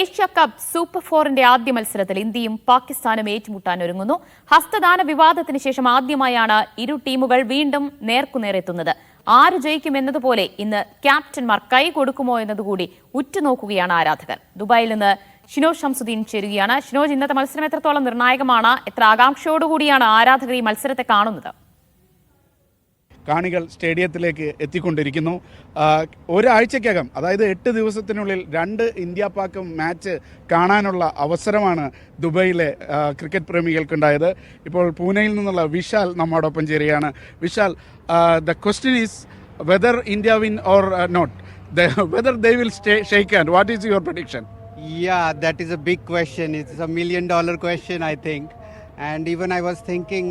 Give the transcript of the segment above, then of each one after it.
Asia cup super ഫോറിന്റെ ആദ്യ മത്സരത്തിൽ ഇന്ത്യയും പാകിസ്ഥാനും ഏറ്റുമുട്ടാനൊരുങ്ങുന്നു. ഹസ്തദാന വിവാദത്തിന് ശേഷം ആദ്യമായാണ് ഇരു ടീമുകൾ വീണ്ടും നേർക്കുനേരെത്തുന്നത്. ആര് ജയിക്കുമെന്നതുപോലെ ഇന്ന് ക്യാപ്റ്റന്മാർ കൈ കൊടുക്കുമോ എന്നതുകൂടി ഉറ്റുനോക്കുകയാണ് ആരാധകർ. ദുബായിൽ നിന്ന് ഷിനോജ് ഷംസുദ്ദീൻ ചേരുകയാണ്. ഷിനോജ്, ഇന്നത്തെ മത്സരം എത്രത്തോളം നിർണായകമാണ്? എത്ര ആകാംക്ഷയോടുകൂടിയാണ് ആരാധകർ ഈ മത്സരത്തെ കാണുന്നത്? കാണികൾ സ്റ്റേഡിയത്തിലേക്ക് എത്തിക്കൊണ്ടിരിക്കുന്നു. ഒരാഴ്ചക്കകം, അതായത് 8 ദിവസത്തിനുള്ളിൽ 2 ഇന്ത്യ പാക് മാച്ച് കാണാനുള്ള അവസരമാണ് ദുബൈയിലെ ക്രിക്കറ്റ് പ്രേമികൾക്കുണ്ടായത്. ഇപ്പോൾ പൂനെയിൽ നിന്നുള്ള വിശാൽ നമ്മോടൊപ്പം ചേരുകയാണ്. Vishal, the question is whether India win or not, whether they will shake hand. What is your prediction? Yeah, that is a big question. It's a $1 million question, I think. And even I was thinking,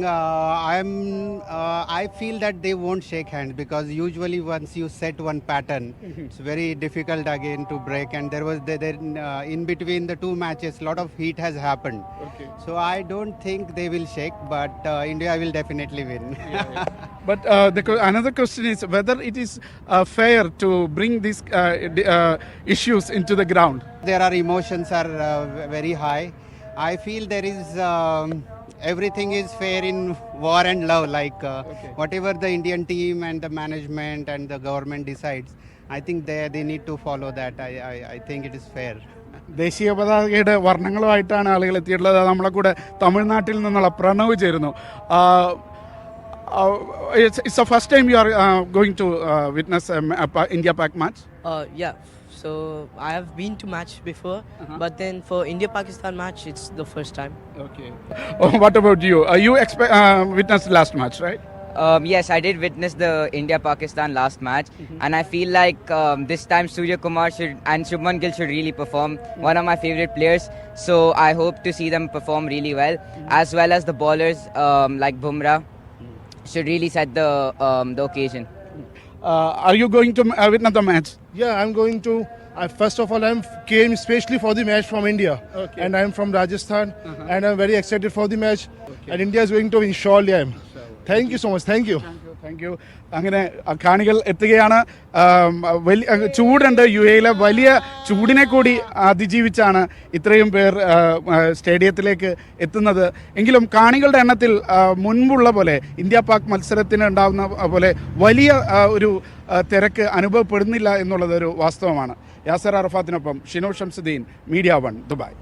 I feel that they won't shake hands because usually once you set one pattern, it's very difficult again to break. And there was in between the two matches, a lot of heat has happened. Okay. So I don't think they will shake, but India will definitely win. Yeah. But another question is whether it is fair to bring these issues into the ground. There are emotions are very high. I feel there is everything is fair in war and love, like whatever the Indian team and the management and the government decides, I think they need to follow that. I think it is fair. ദേശീയ പതാകയുടെ വർണ്ണങ്ങളുമായിട്ടാണ് ആളുകൾ എത്തിയിട്ടുള്ളത്. നമ്മളെ കൂടെ തമിഴ്നാട്ടിൽ നിന്നുള്ള പ്രണവ് ചേരുന്നു. It's the first time you are going to witness India Pak match? Yeah. So I have been to match before, but then for India-Pakistan match, it's the first time. Okay. What about you? You witnessed last match, right? Yes, I did witness the India-Pakistan last match, and I feel like this time Surya Kumar and Shubman Gill should really perform. One of my favorite players, so I hope to see them perform really well as the bowlers like Bumrah should really set the occasion. Are you going to witness the match? Yeah, I'm going to. First of all, I came especially for the match from India, and I'm from Rajasthan, and I'm very excited for the match. And India is going to win surely. Thank you so much. Thank you. Thank you. അങ്ങനെ കാണികൾ എത്തുകയാണ്. ചൂടുണ്ട്. UAE വലിയ ചൂടിനെ കൂടി അതിജീവിച്ചാണ് ഇത്രയും പേർ സ്റ്റേഡിയത്തിലേക്ക് എത്തുന്നത്. എങ്കിലും കാണികളുടെ എണ്ണത്തിൽ മുൻപുള്ള പോലെ ഇന്ത്യ പാക് മത്സരത്തിന് ഉണ്ടാകുന്ന പോലെ വലിയ ഒരു തിരക്ക് അനുഭവപ്പെടുന്നില്ല എന്നുള്ളതൊരു വാസ്തവമാണ്. യാസർ അറഫാത്തിനൊപ്പം ഷിനോജ് ഷംസുദ്ദീൻ, മീഡിയ 1, ദുബായ്.